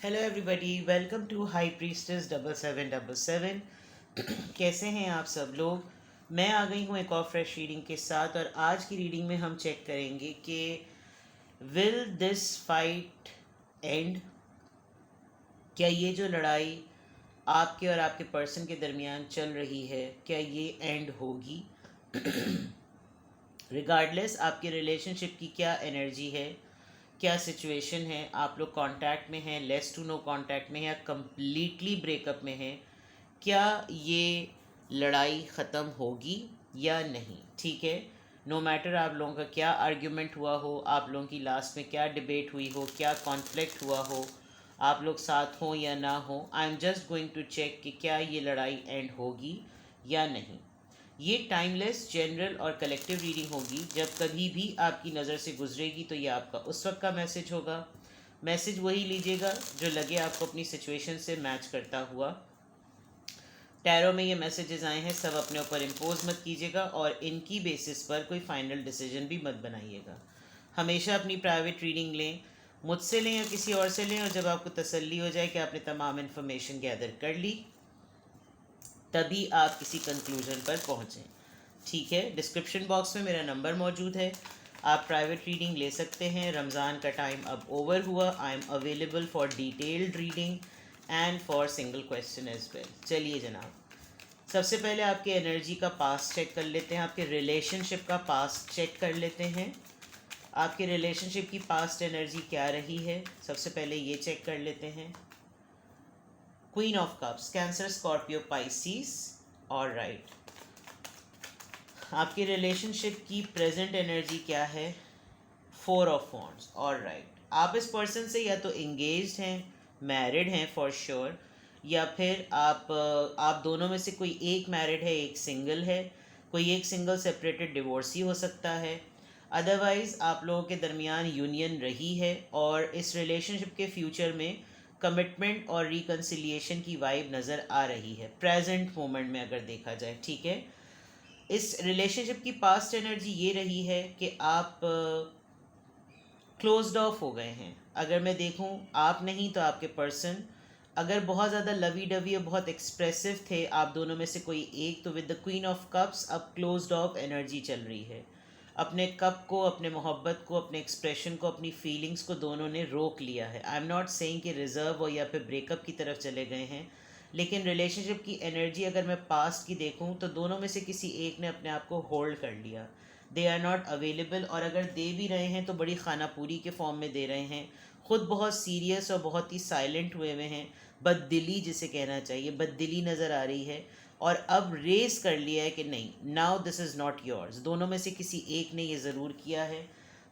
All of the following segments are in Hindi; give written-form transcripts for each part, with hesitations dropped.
Hello everybody, welcome to High Priestess 7777। कैसे हैं आप सब लोग। मैं आ गई हूँ एक और फ्रेश रीडिंग के साथ, और आज की रीडिंग में हम चेक करेंगे कि विल दिस फाइट एंड। क्या ये जो लड़ाई आपके और आपके पर्सन के दरमियान चल रही है, क्या ये एंड होगी। रिगार्डलेस आपके रिलेशनशिप की क्या एनर्जी है, क्या सिचुएशन है, आप लोग कांटेक्ट में हैं, लेस टू नो कांटेक्ट में हैं, या कम्प्लीटली ब्रेकअप में हैं, क्या ये लड़ाई ख़त्म होगी या नहीं। ठीक है, नो मैटर आप लोगों का क्या आर्ग्यूमेंट हुआ हो, आप लोगों की लास्ट में क्या डिबेट हुई हो, क्या कॉन्फ्लिक्ट हुआ हो, आप लोग साथ हों या ना हो, I am just going to check कि क्या ये लड़ाई एंड होगी या नहीं। ये टाइमलेस, जनरल और कलेक्टिव रीडिंग होगी। जब कभी भी आपकी नज़र से गुजरेगी तो ये आपका उस वक्त का मैसेज होगा। मैसेज वही लीजिएगा जो लगे आपको अपनी सिचुएशन से मैच करता हुआ। टैरो में ये मैसेजेस आए हैं, सब अपने ऊपर इम्पोज मत कीजिएगा और इनकी बेसिस पर कोई फाइनल डिसीजन भी मत बनाइएगा। हमेशा अपनी प्राइवेट रीडिंग लें, मुझसे लें या किसी और से लें, और जब आपको तसल्ली हो जाए कि आपने तमाम इन्फॉर्मेशन गैदर कर ली, तभी आप किसी कंक्लूजन पर पहुँचें। ठीक है, डिस्क्रिप्शन बॉक्स में मेरा नंबर मौजूद है, आप प्राइवेट रीडिंग ले सकते हैं। रमज़ान का टाइम अब ओवर हुआ। I am available for detailed reading and for single question as well. चलिए जनाब, सबसे पहले आपके एनर्जी का पास्ट चेक कर लेते हैं, आपके रिलेशनशिप का पास्ट चेक कर लेते हैं। आपके रिलेशनशिप की पास्ट एनर्जी क्या रही है, सबसे पहले ये चेक कर लेते हैं। Queen of cups, cancer, Scorpio, Pisces. और राइट, आपके रिलेशनशिप की प्रेजेंट एनर्जी क्या है। Four of wands. और राइट, आप इस पर्सन से या तो एंगेज्ड हैं, मैरिड हैं फॉर श्योर, या फिर आप दोनों में से कोई एक मैरिड है, एक सिंगल है। कोई एक सिंगल सेपरेटेड डिवोर्सी हो सकता है। अदरवाइज़ आप लोगों के दरमियान यूनियन रही है, और इस रिलेशनशिप के फ्यूचर में कमिटमेंट और रिकन्सिलिएशन की वाइब नज़र आ रही है प्रेजेंट मोमेंट में अगर देखा जाए। ठीक है, इस रिलेशनशिप की पास्ट एनर्जी ये रही है कि आप क्लोज्ड ऑफ हो गए हैं। अगर मैं देखूं, आप नहीं तो आपके पर्सन अगर बहुत ज़्यादा लवी डवी और बहुत एक्सप्रेसिव थे, आप दोनों में से कोई एक, तो with the queen of cups अब क्लोज्ड ऑफ एनर्जी चल रही है। अपने कप को, अपने मोहब्बत को, अपने एक्सप्रेशन को, अपनी फीलिंग्स को दोनों ने रोक लिया है। आई एम नॉट सेइंग कि रिजर्व हो या फिर ब्रेकअप की तरफ चले गए हैं, लेकिन रिलेशनशिप की एनर्जी अगर मैं पास्ट की देखूं तो दोनों में से किसी एक ने अपने आप को होल्ड कर लिया। दे आर नॉट अवेलेबल, और अगर दे भी रहे हैं तो बड़ी खानापूरी के फॉर्म में दे रहे हैं। ख़ुद बहुत सीरियस और बहुत ही साइलेंट हुए हुए हैं, बददिली जिसे कहना चाहिए, बददिली नज़र आ रही है। और अब रेस कर लिया है कि नहीं, now this is not yours. दोनों में से किसी एक ने ये ज़रूर किया है।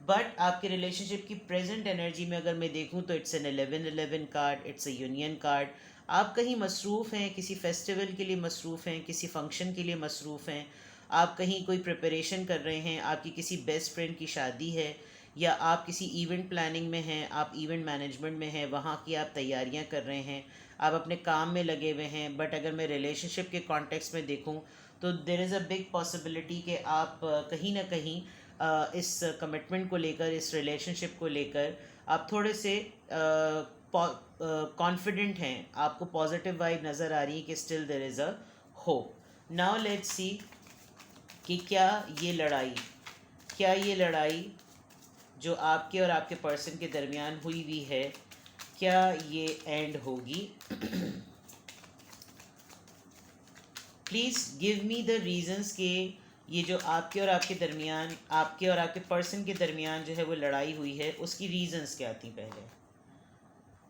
बट आपके रिलेशनशिप की प्रेजेंट एनर्जी में अगर मैं देखूं तो it's an 11-11 card, it's a union card. आप कहीं मसरूफ़ हैं, किसी फेस्टिवल के लिए मसरूफ़ हैं, किसी फंक्शन के लिए मसरूफ़ हैं, आप कहीं कोई प्रिपरेशन कर रहे हैं, आपकी किसी बेस्ट फ्रेंड की शादी है, या आप किसी इवेंट प्लानिंग में हैं, आप इवेंट मैनेजमेंट में हैं, वहाँ की आप तैयारियाँ कर रहे हैं, आप अपने काम में लगे हुए हैं। बट अगर मैं रिलेशनशिप के कॉन्टेक्स्ट में देखूँ तो there is a big possibility कि आप कहीं ना कहीं इस कमिटमेंट को लेकर, इस रिलेशनशिप को लेकर आप थोड़े से कॉन्फिडेंट हैं, आपको पॉजिटिव वाइब नज़र आ रही है कि still there is a hope. Now let's see कि क्या ये लड़ाई जो आपके और आपके पर्सन के दरमियान हुई हुई है, क्या ये एंड होगी। Please give me the reasons के ये जो आपके और आपके दरमियान, आपके और आपके पर्सन के दरमियान जो है वो लड़ाई हुई है, उसकी रीजंस क्या थी पहले।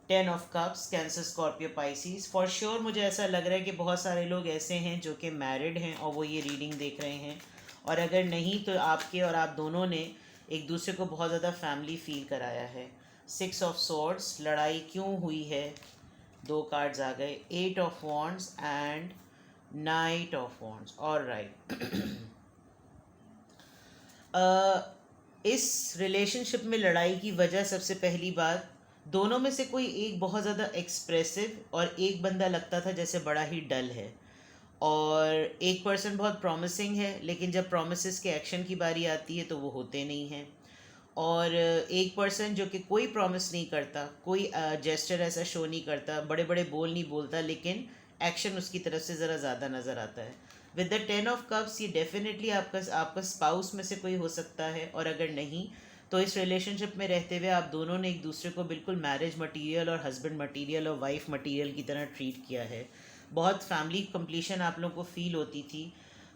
10 of cups, cancer, Scorpio, Pisces. For sure मुझे ऐसा लग रहा है कि बहुत सारे लोग ऐसे हैं जो कि मैरिड हैं और वो ये रीडिंग देख रहे हैं, और अगर नहीं तो आपके और आप दोनों ने एक दूसरे को बहुत ज़्यादा फैमिली फील कराया है। 6 ऑफ सोर्ड्स, लड़ाई क्यों हुई है, दो कार्ड्स आ गए, 8 of wands and night of wands. और राइट, इस रिलेशनशिप में लड़ाई की वजह सबसे पहली बात, दोनों में से कोई एक बहुत ज़्यादा एक्सप्रेसिव और एक बंदा लगता था जैसे बड़ा ही डल है, और एक पर्सन बहुत प्रॉमिसिंग है, लेकिन जब प्रोमिस के एक्शन की बारी आती है तो वो होते नहीं हैं। और एक पर्सन जो कि कोई प्रॉमिस नहीं करता, कोई जेस्चर ऐसा शो नहीं करता, बड़े बड़े बोल नहीं बोलता, लेकिन एक्शन उसकी तरफ से ज़रा ज़्यादा नज़र आता है। विद द 10 ऑफ कप्स ये डेफिनेटली आपका आपका स्पाउस में से कोई हो सकता है, और अगर नहीं तो इस रिलेशनशिप में रहते हुए आप दोनों ने एक दूसरे को बिल्कुल मैरिज मटीरियल और हस्बैंड मटीरियल और वाइफ मटीरियल की तरह ट्रीट किया है। बहुत फैमिली कंप्लीशन आप लोगों को फील होती थी,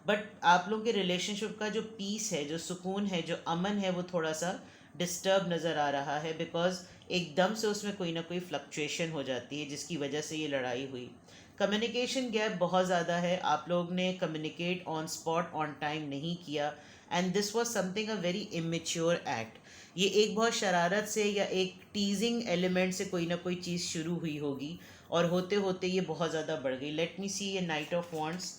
बट आप लोगों के रिलेशनशिप का जो पीस है, जो सुकून है, जो अमन है, वो थोड़ा सा डिस्टर्ब नज़र आ रहा है, बिकॉज एकदम से उसमें कोई ना कोई फ्लक्चुएशन हो जाती है जिसकी वजह से ये लड़ाई हुई। कम्युनिकेशन गैप बहुत ज़्यादा है, आप लोग ने communicate on spot on time नहीं किया, and this was something a very immature act. ये एक बहुत शरारत से या एक टीजिंग एलिमेंट से कोई ना कोई चीज़ शुरू हुई होगी, और होते होते ये बहुत ज़्यादा बढ़ गई। लेट मी सी ये नाइट ऑफ वॉन्ट्स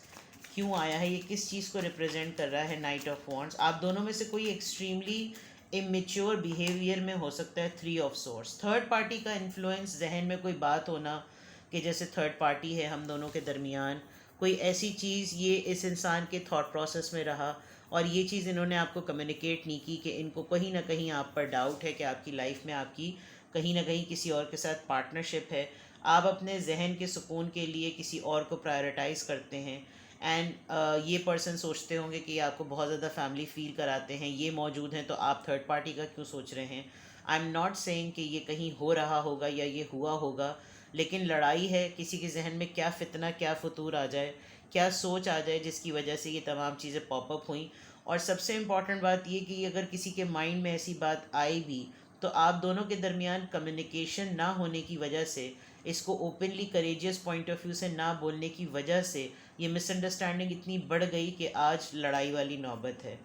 क्यों आया है, ये किस चीज़ को रिप्रेजेंट कर रहा है नाइट ऑफ वॉन्ट्स। आप दोनों में से कोई एक्सट्रीमली इमेच्योर बिहेवियर में हो सकता है। 3 ऑफ सोर्स, थर्ड पार्टी का इन्फ्लुएंस, जहन में कोई बात होना कि जैसे थर्ड पार्टी है हम दोनों के दरमियान, कोई ऐसी चीज़ ये इस इंसान के थॉट प्रोसेस में रहा, और ये चीज़ इन्होंने आपको कम्युनिकेट नहीं की कि इनको कहीं ना कहीं आप पर डाउट है कि आपकी लाइफ में आपकी कहीं ना कहीं किसी और के साथ पार्टनरशिप है। आप अपने जहन के सुकून के लिए किसी और को प्रायोरिटाइज़ करते हैं, एंड ये पर्सन सोचते होंगे कि आपको बहुत ज़्यादा फैमिली फील कराते हैं, ये मौजूद हैं, तो आप थर्ड पार्टी का क्यों सोच रहे हैं। आई एम नॉट सेइंग कि ये कहीं हो रहा होगा या ये हुआ होगा, लेकिन लड़ाई है, किसी के जहन में क्या फितना, क्या फतूर आ जाए, क्या सोच आ जाए जिसकी वजह से ये तमाम चीज़ें पॉपअप हुई। और सबसे इम्पॉर्टेंट बात ये कि अगर किसी के माइंड में ऐसी बात आई भी, तो आप दोनों के दरमियान कम्युनिकेशन ना होने की वजह से, इसको openly courageous point of view से ना बोलने की वजह से ये मिसअंडरस्टैंडिंग इतनी बढ़ गई कि आज लड़ाई वाली नौबत है।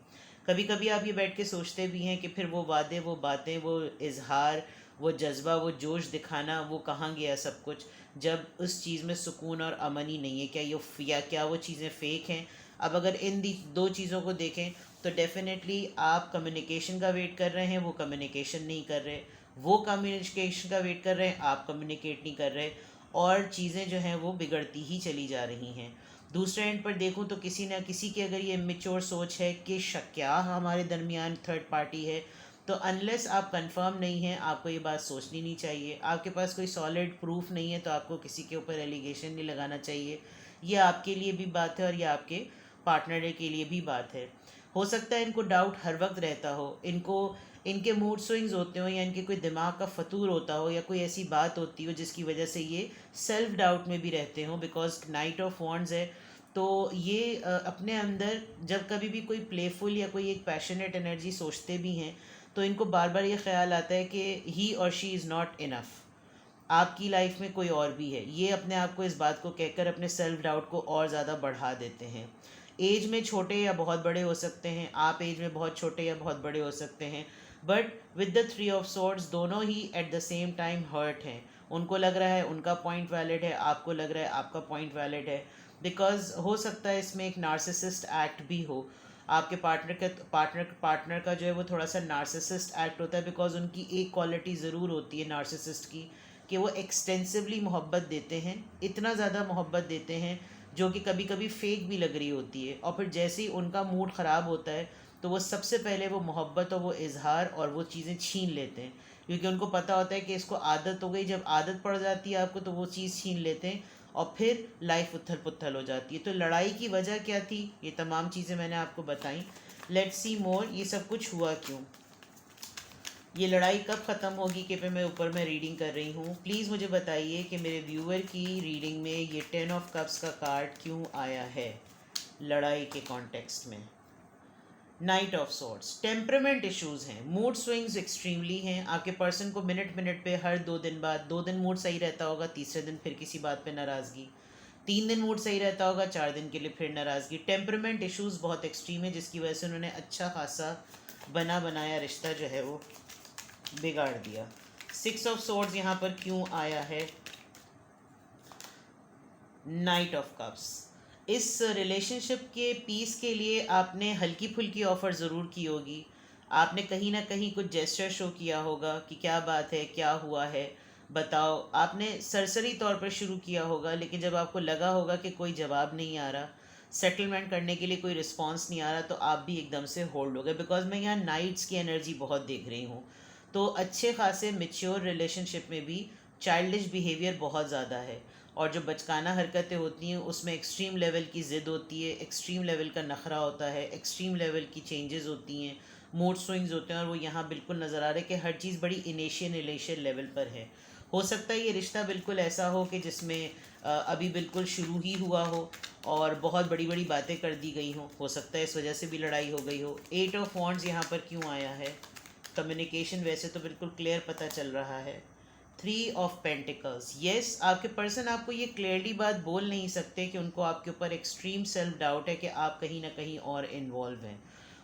कभी कभी आप ये बैठ के सोचते भी हैं कि फिर वो वादे, वो बातें, वो इजहार, वो जज्बा, वो जोश दिखाना, वो कहाँ गया सब कुछ, जब उस चीज़ में सुकून और अमन ही नहीं है। क्या ये या क्या वो चीज़ें फ़ेक हैं। अब अगर इन दो चीज़ों को देखें तो डेफिनेटली आप कम्युनिकेशन का वेट कर रहे हैं, वो कम्युनिकेशन नहीं कर रहे, वो कम्युनिकेशन का वेट कर रहे हैं, आप कम्युनिकेट नहीं कर रहे, और चीज़ें जो हैं वो बिगड़ती ही चली जा रही हैं। दूसरे एंड पर देखूं तो किसी ना किसी की अगर ये मेच्योर सोच है कि क्या हमारे दरमियान थर्ड पार्टी है, तो अनलेस आप कंफर्म नहीं हैं, आपको ये बात सोचनी नहीं चाहिए। आपके पास कोई सॉलिड प्रूफ नहीं है तो आपको किसी के ऊपर एलिगेशन नहीं लगाना चाहिए। ये आपके लिए भी बात है और ये आपके पार्टनर के लिए भी बात है। हो सकता है इनको डाउट हर वक्त रहता हो, इनको इनके मूड स्विंग्स होते हो, या इनके कोई दिमाग का फतूर होता हो, या कोई ऐसी बात होती हो जिसकी वजह से ये सेल्फ डाउट में भी रहते हो, बिकॉज नाइट ऑफ वॉन्ड्स है। तो ये अपने अंदर जब कभी भी कोई प्लेफुल या कोई एक पैशनेट एनर्जी सोचते भी हैं, तो इनको बार बार ये ख्याल आता है कि ही और शी इज़ नॉट इनफ, आपकी लाइफ में कोई और भी है। ये अपने आप को इस बात को कहकर अपने सेल्फ डाउट को और ज़्यादा बढ़ा देते हैं। एज में छोटे या बहुत बड़े हो सकते हैं, आप एज में बहुत छोटे या बहुत बड़े हो सकते हैं, but with the 3 of swords दोनों ही at the same time hurt हैं। उनको लग रहा है उनका पॉइंट वैलिड है, आपको लग रहा है आपका पॉइंट वैलिड है, बिकॉज हो सकता है इसमें एक नार्सिसिस्ट एक्ट भी हो। आपके पार्टनर का जो है वो थोड़ा सा नार्सिसिस्ट एक्ट होता है, बिकॉज उनकी एक क्वालिटी ज़रूर होती है नार्सिसिस्ट की, कि वो एक्सटेंसिवली मोहब्बत देते हैं, इतना ज़्यादा मोहब्बत देते हैं जो कि कभी कभी फेक भी लग रही होती है। और फिर जैसे ही उनका मूड ख़राब होता है तो वो सबसे पहले वो मोहब्बत और वो इजहार और वो चीज़ें छीन लेते हैं, क्योंकि उनको पता होता है कि इसको आदत हो गई, जब आदत पड़ जाती है आपको तो वो चीज़ छीन लेते हैं, और फिर लाइफ उथल पुथल हो जाती है। तो लड़ाई की वजह क्या थी, ये तमाम चीज़ें मैंने आपको बताई। लेट्स सी मोर, ये सब कुछ हुआ क्यों, ये लड़ाई कब ख़त्म होगी कि पे मैं ऊपर में रीडिंग कर रही हूँ। प्लीज़ मुझे बताइए कि मेरे व्यूअर की रीडिंग में ये 10 ऑफ कप्स का कार्ड क्यों आया है लड़ाई के कॉन्टेक्स्ट में। Knight of swords, temperament issues हैं, मूड स्विंग्स एक्सट्रीमली हैं। आपके पर्सन को मिनट मिनट पे हर 2 दिन बाद, 2 दिन मूड सही रहता होगा, तीसरे दिन फिर किसी बात पे नाराज़गी, 3 दिन मूड सही रहता होगा, 4 दिन के लिए फिर नाराज़गी। टेम्परामेंट इश्यूज़ बहुत एक्सट्रीम है, जिसकी वजह से उन्होंने अच्छा खासा बना बनाया रिश्ता जो है वो बिगाड़ दिया। 6 ऑफ सोर्ड्स यहाँ पर क्यों आया है। नाइट ऑफ कप्स, इस रिलेशनशिप के पीस के लिए आपने हल्की फुल्की ऑफ़र ज़रूर की होगी, आपने कहीं ना कहीं कुछ जेस्चर शो किया होगा कि क्या बात है, क्या हुआ है, बताओ। आपने सरसरी तौर पर शुरू किया होगा, लेकिन जब आपको लगा होगा कि कोई जवाब नहीं आ रहा, सेटलमेंट करने के लिए कोई रिस्पॉन्स नहीं आ रहा, तो आप भी एकदम से होल्ड हो गए। बिकॉज मैं यहाँ नाइट्स की एनर्जी बहुत देख रही हूँ। तो अच्छे खासे मेच्योर रिलेशनशिप में भी चाइल्डिश बिहेवियर बहुत ज़्यादा है, और जो बचकाना हरकतें होती हैं उसमें एक्सट्रीम लेवल की ज़िद होती है, एक्सट्रीम लेवल का नखरा होता है, एक्सट्रीम लेवल की चेंजेस होती हैं, मूड स्विंग्स होते हैं, और वो यहाँ बिल्कुल नज़र आ रहा है कि हर चीज़ बड़ी इनिशियल लेवल पर है। हो सकता है ये रिश्ता बिल्कुल ऐसा हो कि जिसमें अभी बिल्कुल शुरू ही हुआ हो और बहुत बड़ी बड़ी बातें कर दी गई हों। हो सकता है इस वजह से भी लड़ाई हो गई हो। 8 ऑफ वॉन्ड्स यहाँ पर क्यों आया है? कम्युनिकेशन वैसे तो बिल्कुल क्लियर पता चल रहा है। 3 ऑफ पेंटिकल्स, यस, आपके पर्सन आपको ये क्लियरली बात बोल नहीं सकते कि उनको आपके ऊपर एक्सट्रीम सेल्फ डाउट है कि आप कहीं ना कहीं और इन्वॉल्व हैं।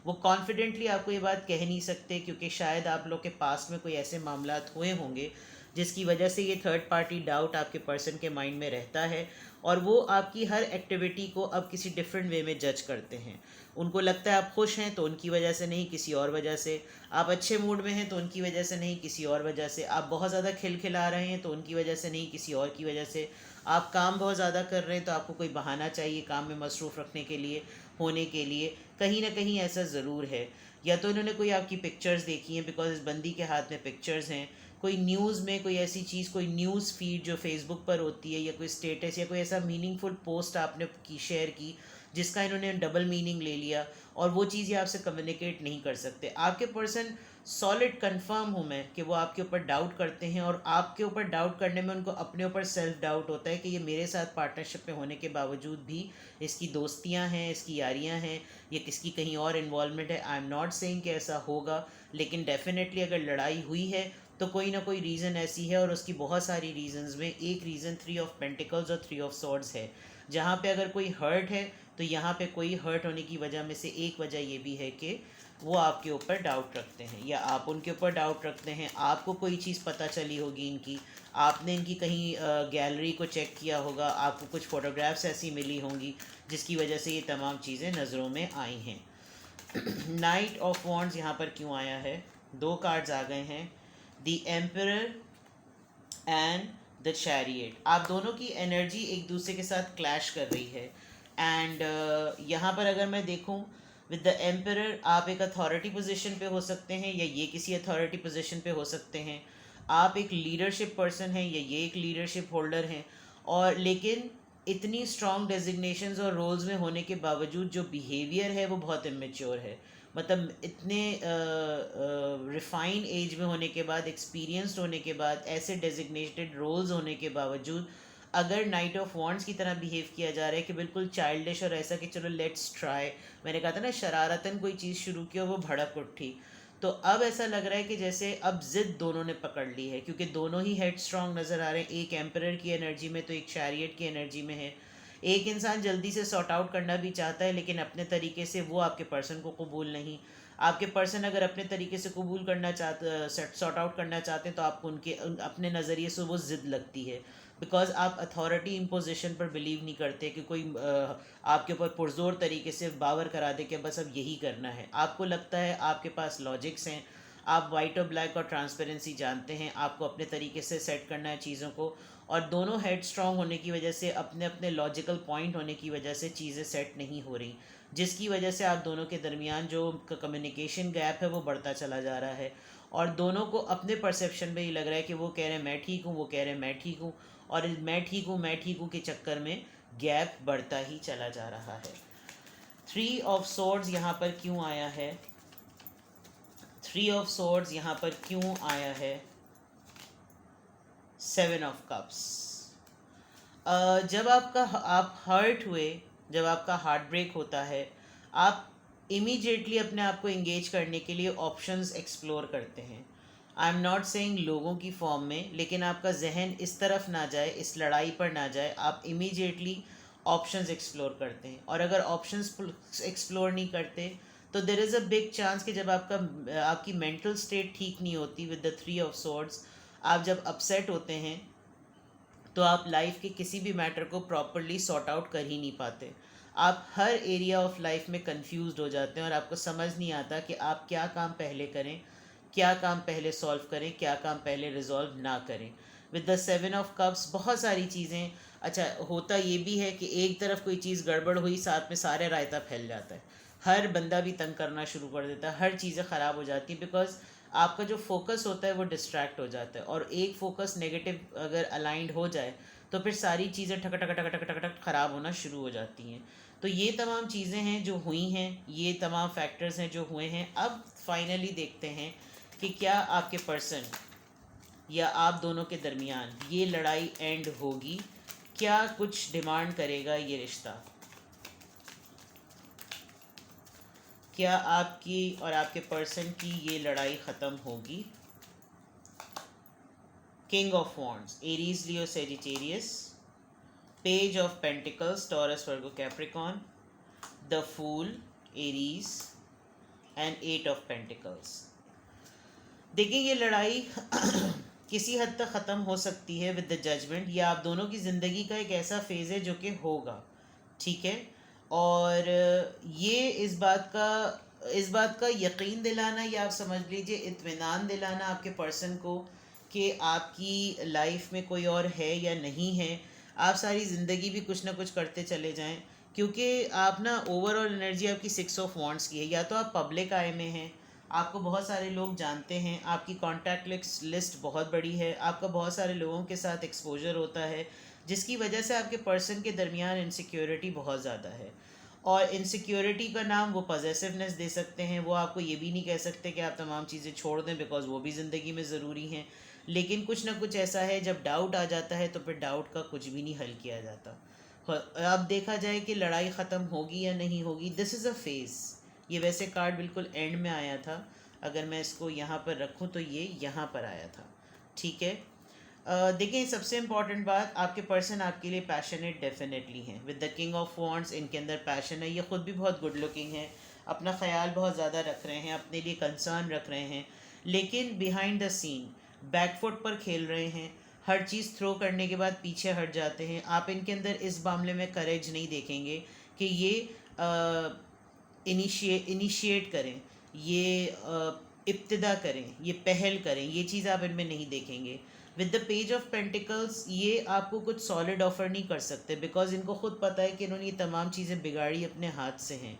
वो कॉन्फिडेंटली आपको ये बात कह नहीं सकते, क्योंकि शायद आप लोग के पास में कोई ऐसे मामला हुए होंगे जिसकी वजह से ये थर्ड पार्टी डाउट आपके पर्सन के माइंड में रहता है, और वो आपकी हर एक्टिविटी को अब किसी डिफरेंट वे में जज करते हैं। उनको लगता है आप खुश हैं तो उनकी वजह से नहीं, किसी और वजह से। आप अच्छे मूड में हैं तो उनकी वजह से नहीं, किसी और वजह से। आप बहुत ज़्यादा खिलखिला रहे हैं तो उनकी वजह से नहीं, किसी और की वजह से। आप काम बहुत ज़्यादा कर रहे हैं तो आपको कोई बहाना चाहिए काम में मसरूफ़ रखने के लिए, होने के लिए। कहीं ना कहीं ऐसा ज़रूर है। या तो इन्होंने कोई आपकी पिक्चर्स देखी हैं, बिकॉज इस बंदी के हाथ में पिक्चर्स हैं। कोई न्यूज़ में कोई ऐसी चीज़, कोई न्यूज़ फीड जो फेसबुक पर होती है, या कोई स्टेटस या कोई ऐसा मीनिंगफुल पोस्ट आपने की, शेयर की, जिसका इन्होंने डबल मीनिंग ले लिया, और वो चीज़ ये आपसे कम्युनिकेट नहीं कर सकते। आपके पर्सन सॉलिड कंफर्म हूँ मैं कि वो आपके ऊपर डाउट करते हैं, और आपके ऊपर डाउट करने में उनको अपने ऊपर सेल्फ डाउट होता है कि ये मेरे साथ पार्टनरशिप में होने के बावजूद भी इसकी दोस्तियाँ हैं, इसकी यारियाँ हैं, या किसकी कहीं और इन्वॉल्वमेंट है। आई एम नॉट सेइंग कि ऐसा होगा, लेकिन डेफिनेटली अगर लड़ाई हुई है तो कोई ना कोई रीज़न ऐसी है, और उसकी बहुत सारी रीजंस में एक रीज़न 3 ऑफ पेंटिकल्स और 3 ऑफ सॉर्ड्स है। जहाँ पे अगर कोई हर्ट है तो यहाँ पे कोई हर्ट होने की वजह में से एक वजह ये भी है कि वो आपके ऊपर डाउट रखते हैं, या आप उनके ऊपर डाउट रखते हैं। आपको कोई चीज़ पता चली होगी इनकी, आपने इनकी कहीं गैलरी को चेक किया होगा, आपको कुछ फ़ोटोग्राफ्स ऐसी मिली होंगी जिसकी वजह से ये तमाम चीज़ें नज़रों में आई हैं। नाइट ऑफ वॉन्ड्स यहाँ पर क्यों आया है? 2 कार्ड्स आ गए हैं, the emperor and the chariot. आप दोनों की एनर्जी एक दूसरे के साथ क्लैश कर रही है। एंड यहाँ पर अगर मैं देखूँ, विद द एम्परर आप एक अथॉरिटी पोजीशन पे हो सकते हैं, या ये किसी अथॉरिटी पोजीशन पे हो सकते हैं। आप एक लीडरशिप पर्सन हैं, या ये एक लीडरशिप होल्डर हैं। और लेकिन इतनी स्ट्रॉन्ग डेजिग्नेशंस और रोल्स में होने के बावजूद जो बिहेवियर है वो बहुत इमेच्योर है। मतलब इतने रिफाइन एज में होने के बाद, एक्सपीरियंस्ड होने के बाद, ऐसे डेजिग्नेटेड रोल्स होने के बावजूद अगर नाइट ऑफ वॉन्ड्स की तरह बिहेव किया जा रहा है कि बिल्कुल चाइल्डिश, और ऐसा कि चलो लेट्स ट्राई, मैंने कहा था ना शरारतन कोई चीज़ शुरू की और वो भड़क उठी। तो अब ऐसा लग रहा है कि जैसे अब ज़िद दोनों ने पकड़ ली है, क्योंकि दोनों ही हेड स्ट्रॉन्ग नज़र आ रहे हैं। एक एम्परर की एनर्जी में तो एक चैरियट की एनर्जी में है। एक इंसान जल्दी से सॉर्ट आउट करना भी चाहता है, लेकिन अपने तरीके से वो आपके पर्सन को कबूल नहीं। आपके पर्सन अगर अपने तरीके से कबूल करना चाहते, सॉर्ट आउट करना चाहते हैं, तो आपको अपने नज़रिए से वो ज़िद लगती है। बिकॉज आप अथॉरिटी इम्पोजिशन पर बिलीव नहीं करते कि कोई आपके ऊपर पुरजोर तरीके से बावर करा दे कि बस अब यही करना है। आपको लगता है आपके पास लॉजिक्स हैं, आप वाइट और ब्लैक और ट्रांसपेरेंसी जानते हैं, आपको अपने तरीके से सेट करना है चीज़ों को। और दोनों हेड स्ट्रॉन्ग होने की वजह से, अपने अपने लॉजिकल पॉइंट होने की वजह से चीज़ें सेट नहीं हो रही, जिसकी वजह से आप दोनों के दरमियान जो कम्युनिकेशन गैप है वो बढ़ता चला जा रहा है। और दोनों को अपने परसेप्शन में ही लग रहा है कि वो कह रहे हैं मैं ठीक हूँ, वो कह रहे हैं मैं ठीक हूँ, और मैं ठीक हूँ के चक्कर में गैप बढ़ता ही चला जा रहा है। 3 ऑफ सॉर्ड्स यहाँ पर क्यों आया है? 3 ऑफ सॉर्ड्स यहाँ पर क्यों आया है? 7 ऑफ कप्स। जब आप हर्ट हुए, जब आपका हार्ट ब्रेक होता है, आप इमीडिएटली अपने आप को इंगेज करने के लिए ऑप्शंस एक्सप्लोर करते हैं। आई एम नॉट सेइंग लोगों की फॉर्म में, लेकिन आपका जहन इस तरफ ना जाए, इस लड़ाई पर ना जाए, आप इमीडिएटली ऑप्शंस एक्सप्लोर करते हैं। और अगर ऑप्शंस एक्सप्लोर नहीं करते तो there is a big chance कि जब आपकी मेंटल स्टेट ठीक नहीं होती, विद द 3 ऑफ सॉर्ड्स, आप जब अपसेट होते हैं तो आप लाइफ के किसी भी मैटर को प्रॉपरली सॉर्ट आउट कर ही नहीं पाते। आप हर एरिया ऑफ लाइफ में कंफ्यूज्ड हो जाते हैं, और आपको समझ नहीं आता कि आप क्या काम पहले करें, क्या काम पहले सॉल्व करें, क्या काम पहले रिजॉल्व ना करें। विद द 7 ऑफ कप्स बहुत सारी चीज़ें, अच्छा होता ये भी है कि एक तरफ कोई चीज़ गड़बड़ हुई, साथ में सारे रायता फैल जाता है, हर बंदा भी तंग करना शुरू कर देता है, हर चीज़ें ख़राब हो जाती हैं, बिकॉज आपका जो फोकस होता है वो डिस्ट्रैक्ट हो जाता है, और एक फोकस नेगेटिव अगर अलाइंड हो जाए तो फिर सारी चीज़ें ठक ठक ठक ठक ठक ठक ख़राब होना शुरू हो जाती हैं। तो ये तमाम चीज़ें हैं जो हुई हैं, ये तमाम फैक्टर्स हैं जो हुए हैं। अब फाइनली देखते हैं कि क्या आपके पर्सन या आप दोनों के दरमियान ये लड़ाई एंड होगी, क्या कुछ डिमांड करेगा ये रिश्ता, क्या आपकी और आपके पर्सन की ये लड़ाई ख़त्म होगी। King of wands, Aries Leo Sagittarius, page of pentacles Taurus Virgo Capricorn, the fool Aries, and 8 of pentacles. देखिए ये लड़ाई किसी हद तक ख़त्म हो सकती है विद द जजमेंट, या आप दोनों की ज़िंदगी का एक ऐसा फेज़ है जो कि होगा, ठीक है। और ये इस बात का यकीन दिलाना, या आप समझ लीजिए इत्मीनान दिलाना आपके पर्सन को कि आपकी लाइफ में कोई और है या नहीं है, आप सारी ज़िंदगी भी कुछ ना कुछ करते चले जाएं, क्योंकि आप ना ओवरऑल एनर्जी आपकी 6 ऑफ वॉन्ड्स की है। या तो आप पब्लिक आय में हैं, आपको बहुत सारे लोग जानते हैं, आपकी कॉन्टैक्ट लिस्ट बहुत बड़ी है, आपका बहुत सारे लोगों के साथ एक्सपोजर होता है, जिसकी वजह से आपके पर्सन के दरमियान इनसिक्योरिटी बहुत ज़्यादा है। और इनसिक्योरिटी का नाम वो पॉजेसिवनेस दे सकते हैं, वो आपको ये भी नहीं कह सकते कि आप तमाम चीज़ें छोड़ दें, बिकॉज वो भी ज़िंदगी में ज़रूरी हैं। लेकिन कुछ ना कुछ ऐसा है, जब डाउट आ जाता है तो फिर डाउट का कुछ भी नहीं हल किया जाता। अब देखा जाए कि लड़ाई ख़त्म होगी या नहीं होगी, दिस इज़ अ फेज़। ये वैसे कार्ड बिल्कुल एंड में आया था, अगर मैं इसको यहाँ पर रखूँ तो ये यहाँ पर आया था, ठीक है। देखिए सबसे इम्पॉर्टेंट बात, आपके पर्सन आपके लिए पैशनेट डेफिनेटली हैं। With the king of wands इनके अंदर पैशन है, ये ख़ुद भी बहुत गुड लुकिंग है, अपना ख्याल बहुत ज़्यादा रख रहे हैं, अपने लिए कंसर्न रख रहे हैं, लेकिन बिहाइंड द सीन बैकफुट पर खेल रहे हैं, हर चीज़ थ्रो करने के बाद पीछे हट जाते हैं। आप इनके अंदर इस मामले में करेज नहीं देखेंगे कि ये इनिशिएट करें, ये इब्तिदा करें, ये पहल करें, ये चीज़ आप इनमें नहीं देखेंगे। With the page of pentacles ये आपको कुछ सॉलिड ऑफर नहीं कर सकते, बिकॉज इनको खुद पता है कि इन्होंने ये तमाम चीज़ें बिगाड़ी अपने हाथ से हैं,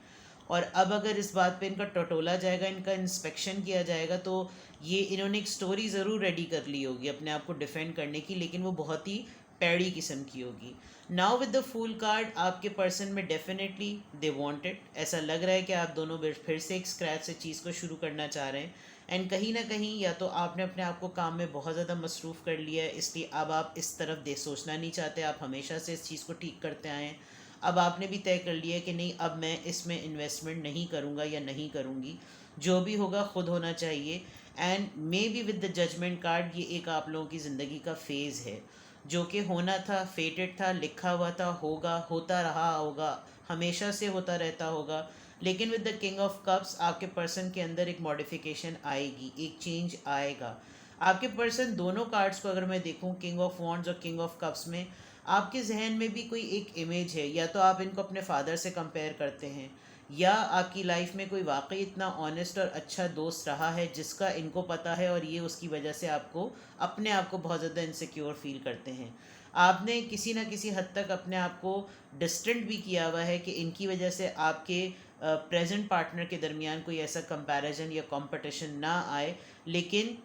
और अब अगर इस बात पे इनका टटोला जाएगा, इनका इंस्पेक्शन किया जाएगा, तो ये इन्होंने एक स्टोरी ज़रूर रेडी कर ली होगी अपने आप को डिफेंड करने की, लेकिन वो बहुत ही पैड़ी किस्म की होगी। Now with the fool card, आपके पर्सन में डेफिनेटली दे वांट इट, ऐसा लग रहा है कि आप दोनों फिर से एक स्क्रैच से चीज़ को शुरू करना चाह रहे हैं। एंड कहीं ना कहीं या तो आपने अपने आप को काम में बहुत ज़्यादा मसरूफ़ कर लिया है, इसलिए अब आप इस तरफ सोचना नहीं चाहते, आप हमेशा से इस चीज़ को ठीक करते आए हैं। अब आपने भी तय कर लिया है कि नहीं, अब मैं इसमें इन्वेस्टमेंट नहीं करूँगा या नहीं करूँगी, जो भी होगा खुद होना चाहिए। And maybe with the judgement card, ये एक आप लोगों की ज़िंदगी का फेज़ है जो कि होना था, फेटेड था, लिखा हुआ था, होगा, होता रहा होगा, हमेशा से होता रहता होगा। लेकिन with the king of cups आपके पर्सन के अंदर एक मॉडिफिकेशन आएगी, एक चेंज आएगा। आपके पर्सन दोनों कार्ड्स को अगर मैं देखूं, किंग ऑफ वॉन्ड्स और किंग ऑफ कप्स में, आपके जहन में भी कोई एक इमेज है, या तो आप इनको अपने फादर से कंपेयर करते हैं, या आपकी लाइफ में कोई वाकई इतना ऑनेस्ट और अच्छा दोस्त रहा है जिसका इनको पता है, और ये उसकी वजह से आपको अपने आप को बहुत ज़्यादा इनसिक्योर फील करते हैं। आपने किसी न किसी हद तक अपने आप को डिस्टेंट भी किया हुआ है कि इनकी वजह से आपके प्रेजेंट पार्टनर के दरमियान कोई ऐसा कंपैरिजन या कंपटीशन ना आए, लेकिन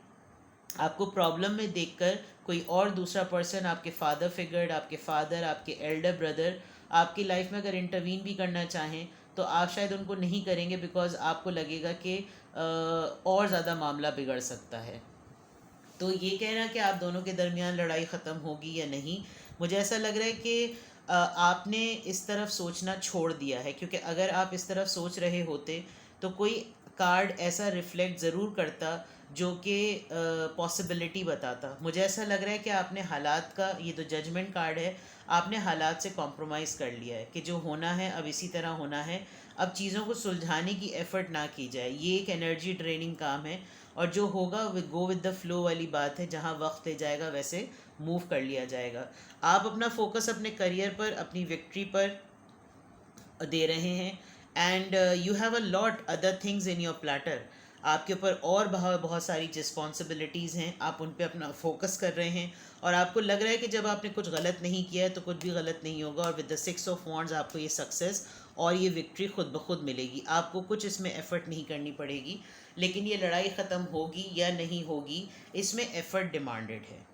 आपको प्रॉब्लम में देखकर कोई और दूसरा पर्सन, आपके फादर फिगर, आपके फादर, आपके एल्डर ब्रदर, आपकी लाइफ में अगर इंटरवीन भी करना चाहें तो आप शायद उनको नहीं करेंगे, बिकॉज आपको लगेगा कि और ज़्यादा मामला बिगड़ सकता है। तो ये कहना कि आप दोनों के दरमियान लड़ाई ख़त्म होगी या नहीं, मुझे ऐसा लग रहा है कि आपने इस तरफ सोचना छोड़ दिया है, क्योंकि अगर आप इस तरफ सोच रहे होते तो कोई कार्ड ऐसा रिफ्लेक्ट ज़रूर करता जो कि पॉसिबिलिटी बताता। मुझे ऐसा लग रहा है कि आपने हालात का, ये तो जजमेंट कार्ड है, आपने हालात से कॉम्प्रोमाइज़ कर लिया है कि जो होना है अब इसी तरह होना है, अब चीज़ों को सुलझाने की एफ़र्ट ना की जाए, ये एक एनर्जी ड्रेनिंग काम है, और जो होगा गो विद द फ्लो वाली बात है, जहाँ वक्त ले जाएगा वैसे मूव कर लिया जाएगा। आप अपना फोकस अपने करियर पर, अपनी विक्ट्री पर दे रहे हैं, and you have a lot other things in your platter. आपके ऊपर और बहुत बहुत सारी रिस्पॉन्सिबिलिटीज़ हैं, आप उन पे अपना फोकस कर रहे हैं और आपको लग रहा है कि जब आपने कुछ गलत नहीं किया है तो कुछ भी गलत नहीं होगा, और विद द 6 ऑफ वॉन्ड्स आपको ये सक्सेस और ये विक्ट्री खुद ब खुद मिलेगी। आपको कुछ इसमें एफ़र्ट नहीं करनी पड़ेगी, लेकिन ये लड़ाई ख़त्म होगी या नहीं होगी, इसमें एफ़र्ट डिमांडेड है।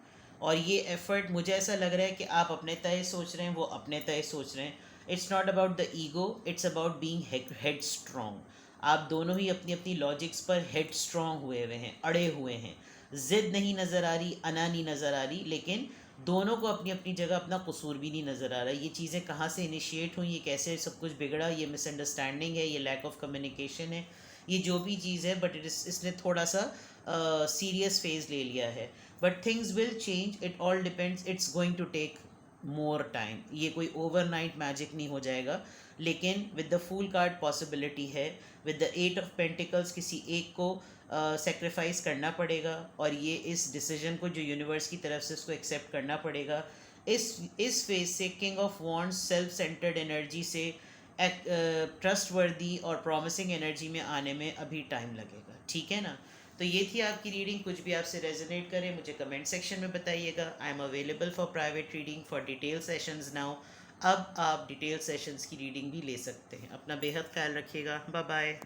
और ये एफ़र्ट, मुझे ऐसा लग रहा है कि आप अपने तय सोच रहे हैं, वो अपने तय सोच रहे हैं। It's not about the ego, it's about being head strong. आप दोनों ही अपनी अपनी लॉजिक्स पर हेड स्ट्रॉन्ग हुए हुए हैं, अड़े हुए हैं। ज़िद नहीं नज़र आ रही, अना नहीं नज़र आ रही, लेकिन दोनों को अपनी अपनी जगह अपना कसूर भी नहीं नज़र आ रहा। ये चीज़ें कहाँ से इनिशिएट हुई, ये कैसे सब कुछ बिगड़ा, ये मिसअंडरस्टैंडिंग है, ये लैक ऑफ कम्युनिकेशन है, ये जो भी चीज़ है, बट इसने थोड़ा सा सीरियस फेज ले लिया है। But things will change, it all depends, it's going to take more time. ये कोई ओवरनाइट मैजिक नहीं हो जाएगा, लेकिन with the fool card possibility है, विद द 8 ऑफ पेंटिकल्स किसी एक को सेक्रीफाइस करना पड़ेगा, और ये इस डिसीजन को जो यूनिवर्स की तरफ से उसको एक्सेप्ट करना पड़ेगा। इस फेज से king of wands self centred energy से ट्रस्ट वर्दी और प्रॉमिसिंग एनर्जी में आने में अभी टाइम लगेगा, ठीक है ना। तो ये थी आपकी रीडिंग। कुछ भी आपसे रेजोनेट करे मुझे कमेंट सेक्शन में बताइएगा। आई am available for private reading, for detail sessions now. अब आप डिटेल सेशंस की रीडिंग भी ले सकते हैं। अपना बेहद ख्याल रखिएगा। Bye bye.